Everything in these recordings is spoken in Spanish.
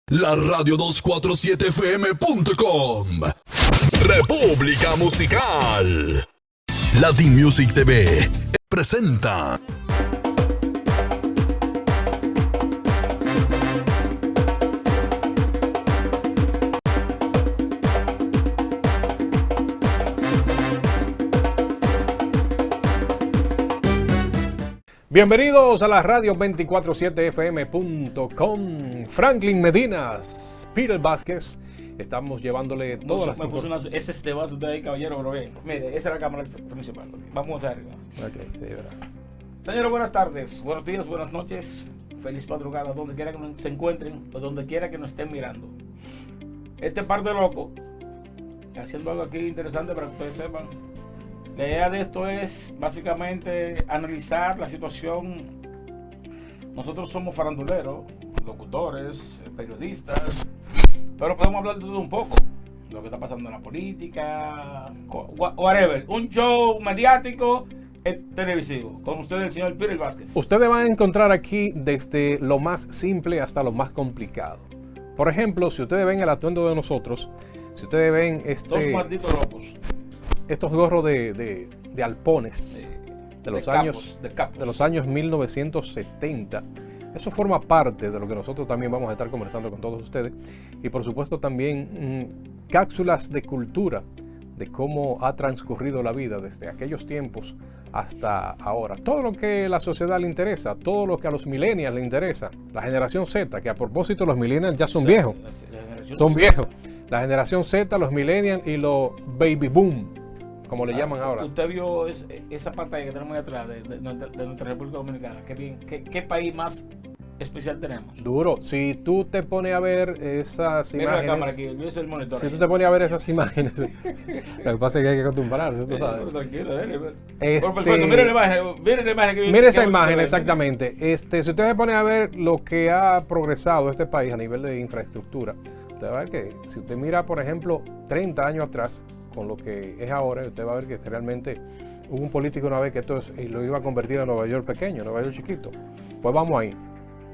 La radio247fm.com. República Musical. Latin Music TV presenta. Bienvenidos a la radio 247fm.com. Franklin Medinas, Peter Vázquez. Estamos llevándole todas las cosas. Ese es de base de ahí, caballero, pero bien. Mire, esa es la cámara principal. Vamos a arriba. Okay, sí, verdad. Señores, buenas tardes, buenos días, buenas noches. Feliz madrugada, donde quiera que se encuentren o donde quiera que nos estén mirando. Este par de locos, haciendo algo aquí interesante para que ustedes sepan. La idea de esto es básicamente analizar la situación. Nosotros somos faranduleros, locutores, periodistas, pero podemos hablar de todo un poco. Lo que está pasando en la política, whatever. Un show mediático, televisivo. Con ustedes el señor Peter Vázquez. Ustedes van a encontrar aquí desde lo más simple hasta lo más complicado. Por ejemplo, si ustedes ven el atuendo de nosotros, si ustedes ven dos malditos locos. Estos gorros de alpones de los años 1970, eso forma parte de lo que nosotros también vamos a estar conversando con todos ustedes. Y por supuesto también cápsulas de cultura, de cómo ha transcurrido la vida desde aquellos tiempos hasta ahora. Todo lo que a la sociedad le interesa, todo lo que a los millennials le interesa. La generación Z, que a propósito los millennials ya son viejos. Son viejos. La generación Z, los millennials y los baby boom, como le llaman ahora. Usted vio esa pantalla que tenemos ahí atrás de nuestra República Dominicana. ¿Qué país más especial tenemos? Duro. Si tú te pones a ver esas Mira imágenes. La cámara aquí, es el monitor. Si tú te pones a ver esas imágenes. Lo que pasa es que hay que acostumbrarse, tú sabes. Tranquilo, dale. Perfecto, mire la imagen. Mire esa imagen, exactamente. Si usted se pone a ver lo que ha progresado este país a nivel de infraestructura, usted va a ver que si usted mira, por ejemplo, 30 años atrás, con lo que es ahora, usted va a ver que realmente hubo un político una vez que lo iba a convertir a Nueva York pequeño, Nueva York chiquito. Pues vamos ahí.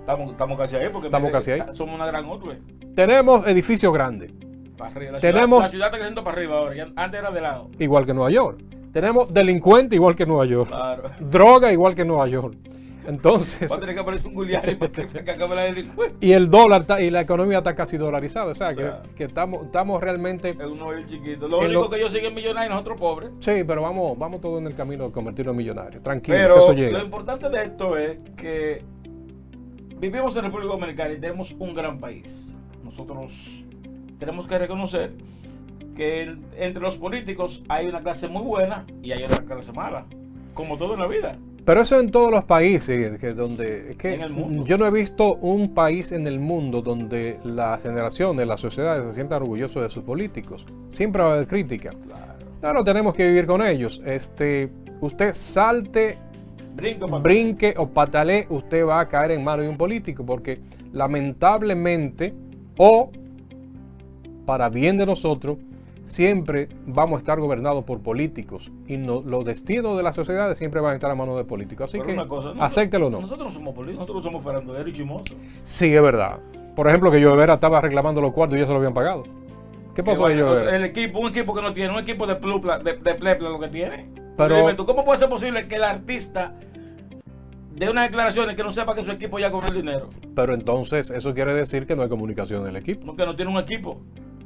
Estamos casi ahí, porque casi ahí. Somos una gran urbe. Tenemos edificios grandes. Para arriba. La ciudad está creciendo para arriba ahora, antes era de lado. Igual que Nueva York. Tenemos delincuentes igual que Nueva York. Claro. Droga igual que Nueva York. Entonces, va a tener que aparecer un Guliari para que acabe la delincuencia. Y el dólar y la economía está casi dolarizada. O sea, que estamos realmente. Es un Nueva York chiquito. Lo único que ellos siguen millonarios y nosotros pobres. Sí, pero vamos todos en el camino de convertirnos en millonarios. Tranquilo, pero que eso llega. Lo importante de esto es que vivimos en República Dominicana y tenemos un gran país. Nosotros tenemos que reconocer que entre los políticos hay una clase muy buena y hay otra clase mala, como todo en la vida. Pero eso en todos los países, en el mundo. Yo no he visto un país en el mundo donde las generaciones, las sociedades se sientan orgullosos de sus políticos. Siempre va a haber crítica. Claro, tenemos que vivir con ellos. Usted salte, brinque o patalee, usted va a caer en manos de un político, porque lamentablemente, o para bien de nosotros, siempre vamos a estar gobernados por políticos y los destinos de las sociedades siempre van a estar a manos de políticos. Así que acéptelo o no. Nosotros no somos políticos, nosotros somos faranduleros y chimosos. Sí, es verdad. Por ejemplo, que Llovera estaba reclamando los cuartos y ya se lo habían pagado. ¿Qué pasó ahí, Llovera? Un equipo que no tiene, un equipo de plepla lo que tiene. Pero dime tú, ¿cómo puede ser posible que el artista de unas declaraciones que no sepa que su equipo ya cobró el dinero? Pero entonces eso quiere decir que no hay comunicación en el equipo. No, que no tiene un equipo.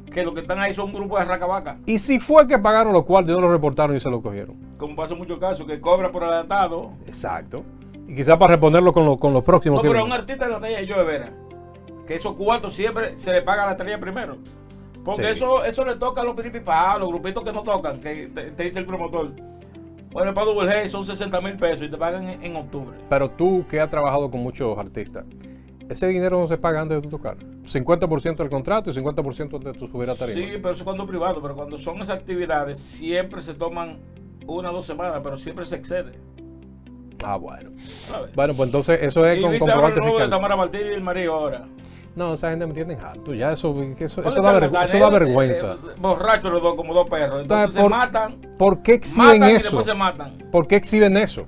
Que los que están ahí son un grupo de racabaca. ¿Y si fue que pagaron los cuartos y no los reportaron y se los cogieron? Como pasa en muchos casos, que cobra por adelantado. Exacto. Y quizás para responderlo con los próximos. No, pero a un artista de la talla de Llovera, que esos cuartos siempre se le paga a la estrella primero. Porque sí. eso le toca a los piripipados, los grupitos que no tocan, que te dice el promotor. Bueno, para Double G son 60,000 pesos y te pagan en octubre. Pero tú que has trabajado con muchos artistas, ese dinero no se paga antes de tu tocar. 50% del contrato y 50% de tu subir a tarima. Sí, pero eso es cuando privado. Pero cuando son esas actividades, siempre se toman 1 o 2 semanas, pero siempre se excede. Ah, bueno. Bueno, pues entonces eso es con comprobante fiscal. De Tamara Martínez y el marido ahora. No, esa gente me tiene harto. Ya eso da vergüenza. Borrachos los dos, como 2 perros. Entonces se matan. ¿Por qué exhiben eso? Y después se matan. ¿Por qué exhiben eso?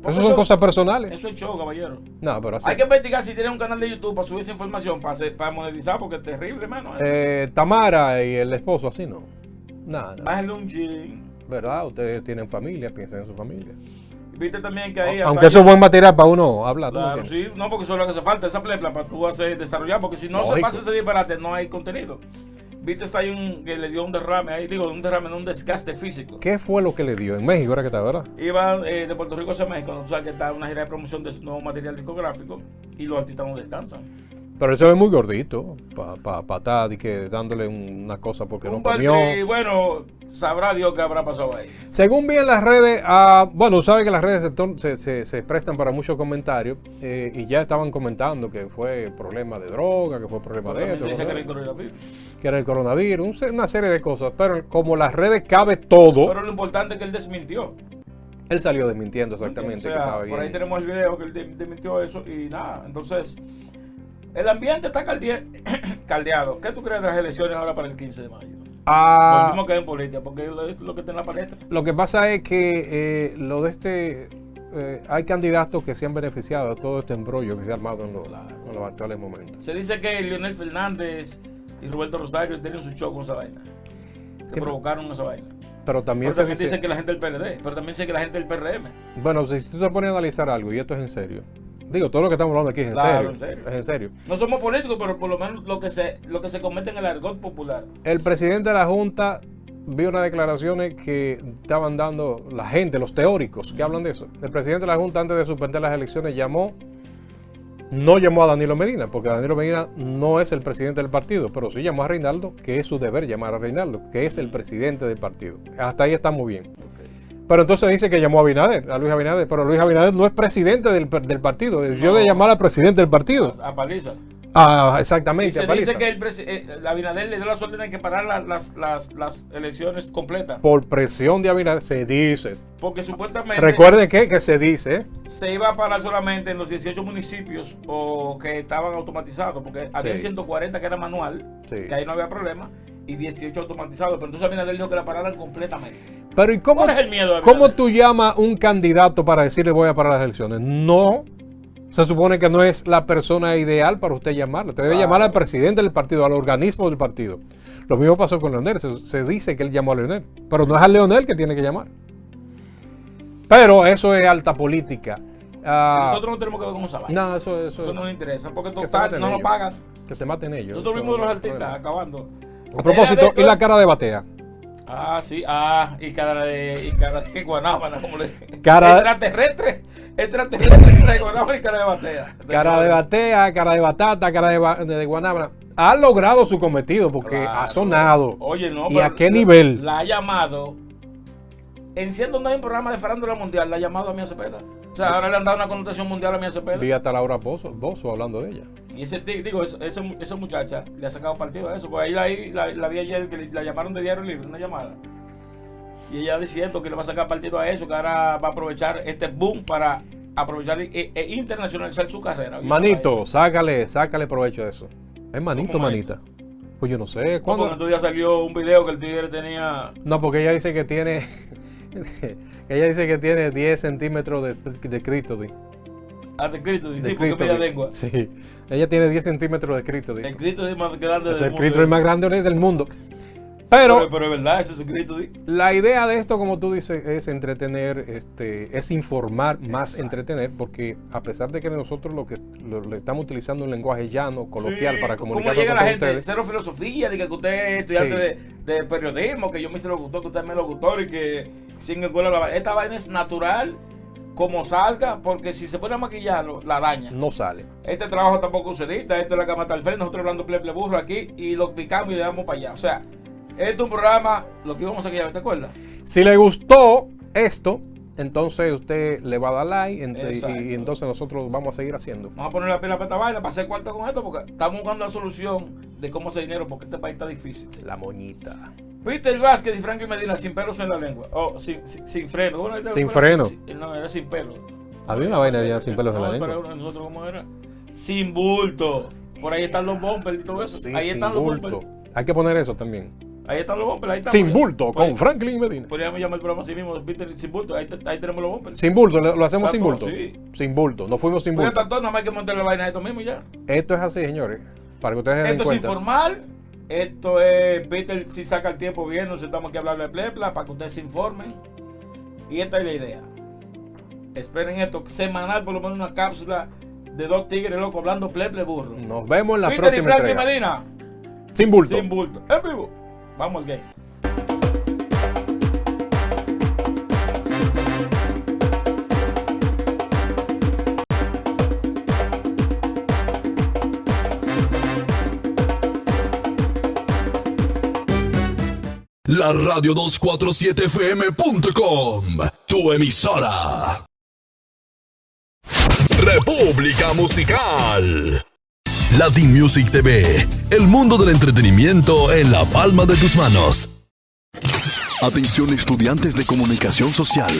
Esas son cosas personales. Eso es show, caballero. No, pero así. Hay que investigar si tiene un canal de YouTube para subir esa información, para monetizar, porque es terrible, hermano. Tamara y el esposo, así no. Nada. Bájale un chin. ¿Verdad? Ustedes tienen familia, piensen en su familia. Viste también que ahí... Aunque eso es buen material para uno hablar. Claro, sí, no, porque eso es lo que hace falta, esa plepla para tú hacer, desarrollar, porque si no se pasa ese disparate, no hay contenido. Viste, está ahí que le dio un derrame ahí, digo, un derrame, no un desgaste físico. ¿Qué fue lo que le dio? En México era que está, ¿verdad? Iba de Puerto Rico hacia México, tú sabes que está una gira de promoción de su nuevo material discográfico y los artistas no descansan. Pero eso es muy gordito, para estar dándole una cosa porque no comió. Bueno, sabrá Dios qué habrá pasado ahí. Según vi en las redes, bueno, sabe que las redes se prestan para muchos comentarios y ya estaban comentando que fue problema de droga, que fue problema de esto. Se dice que era el coronavirus. Que era el coronavirus, una serie de cosas, pero como las redes cabe todo. Pero lo importante es que él desmintió. Él salió desmintiendo exactamente. O sea, que estaba por ahí bien. tenemos el video que él desmintió eso y nada, entonces... El ambiente está caldeado. ¿Qué tú crees de las elecciones ahora para el 15 de mayo? Lo mismo que en política, porque es lo que está en la palestra. Lo que pasa es que hay candidatos que se han beneficiado de todo este embrollo que se ha armado en los actuales momentos. Se dice que Leonel Fernández y Roberto Rosario tienen su show con esa vaina. Se provocaron esa vaina. Pero también dicen que la gente del PRD, pero también dicen que la gente del PRM. Bueno, si tú te pones a analizar algo, y esto es en serio. Digo, todo lo que estamos hablando aquí es en serio. Es en serio. No somos políticos, pero por lo menos lo que se comenta en el argot popular. El presidente de la Junta vio unas declaraciones que estaban dando la gente, los teóricos que hablan de eso. El presidente de la Junta, antes de suspender las elecciones, no llamó a Danilo Medina, porque Danilo Medina no es el presidente del partido, pero sí llamó a Reinaldo, que es su deber llamar a Reinaldo, que es el presidente del partido. Hasta ahí estamos bien. Pero entonces dice que llamó a Luis Abinader, pero Luis Abinader no es presidente del partido. Yo de llamar al presidente del partido. A paliza. Exactamente. Y se dice que Abinader le dio las órdenes que parar las elecciones completas. Por presión de Abinader, se dice. Porque supuestamente... Recuerden que se dice. Se iba a parar solamente en los 18 municipios que estaban automatizados, porque había 140 que era manual, que ahí no había problema, y 18 automatizados. Pero entonces Abinader dijo que la pararan completamente. Pero ¿y cómo, ¿cuál es el miedo de cómo tú llamas a un candidato para decirle voy a parar las elecciones? No. Se supone que no es la persona ideal para usted llamarle. Te debe llamar al presidente del partido, al organismo del partido. Lo mismo pasó con Leonel. Se dice que él llamó a Leonel. Pero no es a Leonel que tiene que llamar. Pero eso es alta política. Nosotros no tenemos que ver cómo se va. No, eso no nos interesa. Porque total, no nos pagan. Que se maten ellos. Nosotros vimos los artistas acabando. A propósito, ¿y la cara de Batea? Sí, y cara de guanábana, como le extraterrestre de guanábana y cara de batea. Cara de batea, cara de batata, cara de guanábana. Ha logrado su cometido porque ha sonado. Oye, no, ¿y a qué nivel? La ha llamado, siendo un programa de farándula mundial, la ha llamado a Mía Cepeda. O sea, ahora le han dado una connotación mundial a Mía Cepeda. Vi hasta Laura Bozzo hablando de ella. Y esa muchacha le ha sacado partido a eso. Pues ahí la vi ayer que la llamaron de Diario Libre, una llamada. Y ella diciendo que le va a sacar partido a eso, que ahora va a aprovechar este boom para aprovechar e internacionalizar su carrera. Manito, sácale provecho de eso. ¿Es manito o manita? Pues yo no sé. ¿Cuándo? Porque estos días salió un video que el tigre tenía... No, porque ella dice que tiene... ella dice que tiene 10 centímetros de clítoris. De clítoris, sí, porque media lengua. Sí, ella tiene 10 centímetros de clítoris. El clítoris es más grande del mundo. El clítoris más grande del mundo. Pero es verdad, ese es su clítoris. La idea de esto, como tú dices, es entretener, es informar más entretener, porque a pesar de que nosotros le estamos utilizando un lenguaje llano, coloquial, para comunicar con la gente, ustedes. Cero filosofía, diga que usted es estudiante de periodismo, que yo me hice locutor, que usted me es locutor y que sin escuela. Esta vaina es natural, como salga, porque si se pone a maquillarlo, la daña. No sale. Este trabajo tampoco se edita, esto es la cama está al frente, nosotros hablando pleble burro aquí y lo picamos y le damos para allá. O sea, este es un programa, lo que íbamos a hacer, ¿te acuerdas? Si le gustó esto, entonces usted le va a dar like y entonces nosotros vamos a seguir haciendo. Vamos a poner la pila para esta vaina, para hacer cuarto con esto, porque estamos buscando la solución de cómo hacer dinero, porque este país está difícil. La moñita. Peter Vázquez y Franklin Medina sin pelos en la lengua. Sin freno. Bueno, sin freno. No, era sin pelo. Había una vaina ya sin pelos en la lengua. Pero nosotros, ¿cómo era? Sin bulto. Por ahí están los bumpers y todo eso. Sí, ahí están los bumpers. Hay que poner eso también. Ahí están los bumpers, ahí están. Sin bulto, con Franklin Medina. Podríamos llamar el programa así mismo, Peter Sin Bulto, ahí tenemos los bumpers. Sin bulto, lo hacemos sin Tanto, bulto. sí. Sin bulto, nos fuimos sin Pues bulto. tanto, nada más hay que montar la vaina de esto mismo y ya. Esto es así, señores, para que ustedes se den Esto es cuenta. informal, esto es, Peter si saca el tiempo bien, nos sentamos aquí a hablar de plepla para que ustedes se informen. Y esta es la idea. Esperen esto, semanal por lo menos una cápsula de 2 tigres locos hablando pleple burro. Nos vemos en la Peter y próxima Franklin entrega. Medina, Sin bulto. sin bulto, en vivo. Vamos al game. La radio 247fm.com, tu emisora. República Musical. Latin Music TV, el mundo del entretenimiento en la palma de tus manos. Atención estudiantes de comunicación social,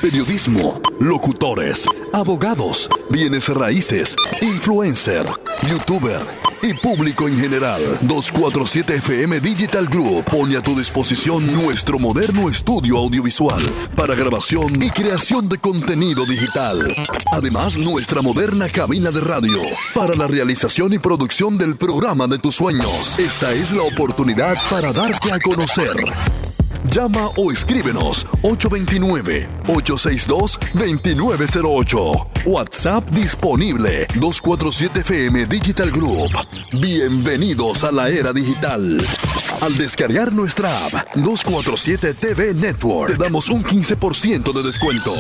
periodismo, locutores, abogados, bienes raíces, influencer, youtuber y público en general. 247FM Digital Group pone a tu disposición nuestro moderno estudio audiovisual para grabación y creación de contenido digital. Además, nuestra moderna cabina de radio para la realización y producción del programa de tus sueños. Esta es la oportunidad para darte a conocer. Llama o escríbenos 829-862-2908. WhatsApp disponible 247FM Digital Group. Bienvenidos a la era digital. Al descargar nuestra app 247 TV Network, te damos un 15% de descuento.